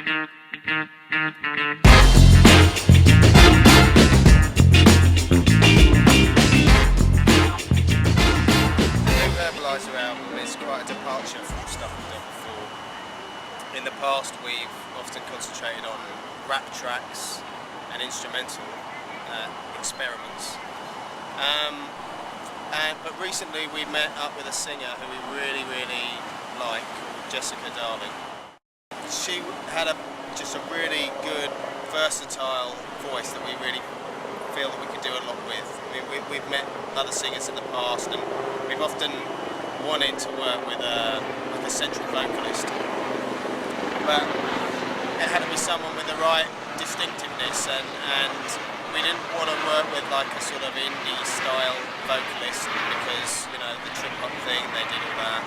Herbaliser album is quite a departure from stuff we've done before. In the past we've often concentrated on rap tracks and instrumental experiments. But recently we met up with a singer who we really like, called Jessica Darling. She had just a really good, versatile voice that we really feel that we could do a lot with. I mean, we've met other singers in the past, and we've often wanted to work with like a central vocalist, but it had to be someone with the right distinctiveness, and we didn't want to work with like a sort of indie style vocalist because, you know, the trip hop thing, they did all that.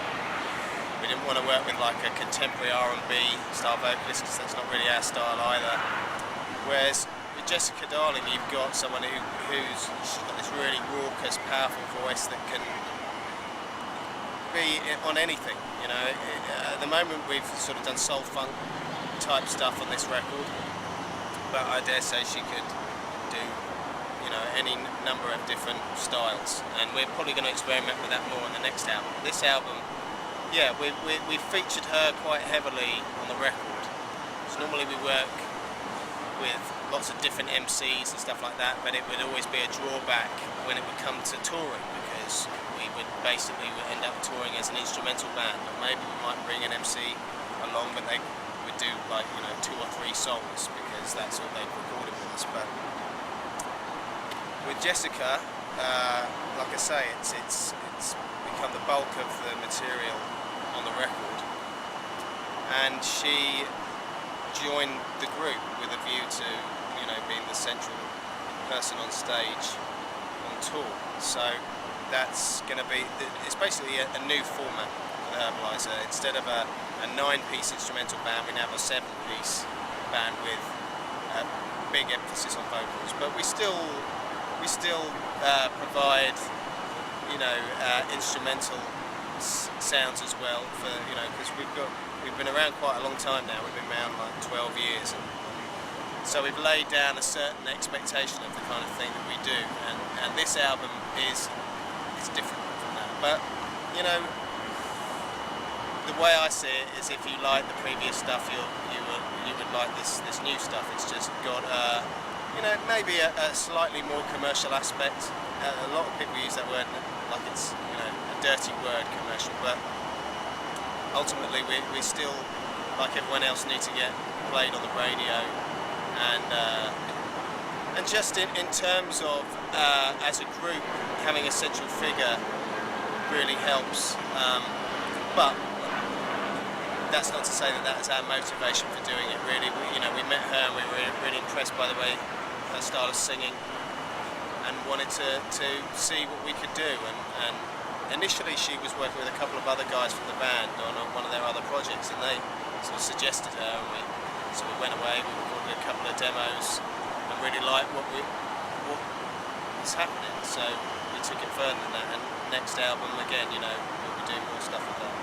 We didn't want to work with like a contemporary R&B style vocalist because that's not really our style either. Whereas with Jessica Darling, you've got someone who's got this really raucous, powerful voice that can be on anything. You know, at the moment we've sort of done soul funk type stuff on this record, but I dare say she could do, you know, any number of different styles, and we're probably going to experiment with that more on the next album. This album, yeah, we featured her quite heavily on the record. So normally we work with lots of different MCs and stuff like that, but it would always be a drawback when it would come to touring, because we would basically end up touring as an instrumental band, or maybe we might bring an MC along, but they would do like, you know, 2 or 3 songs because that's all they've recorded with us. But with Jessica, like I say, it's become the bulk of the material on the record, and she joined the group with a view to, you know, being the central person on stage on tour. So that's going to be, it's basically a new format with Herbaliser. Instead of a 9-piece instrumental band, we now have a 7-piece band with a big emphasis on vocals, but we still provide, you know, instrumental sounds as well, for, you know, because we've been around quite a long time now. We've been around like 12 years, and so we've laid down a certain expectation of the kind of thing that we do, and this album is different from that. But, you know, the way I see it is, if you like the previous stuff, you would like this new stuff. It's just got you know, maybe a slightly more commercial aspect. A lot of people use that word like it's, you know, a dirty word, commercial, but ultimately we still, like everyone else, need to get played on the radio, and just in terms of as a group, having a central figure really helps, but that's not to say that that's our motivation for doing it. Really, we met her and we were really impressed by the way her style of singing, and wanted to see what we could do. And initially she was working with a couple of other guys from the band on one of their other projects, and they sort of suggested her, and so we went away, we recorded a couple of demos and really liked what was happening. So we took it further than that, and next album again, you know, we'll be doing more stuff with that.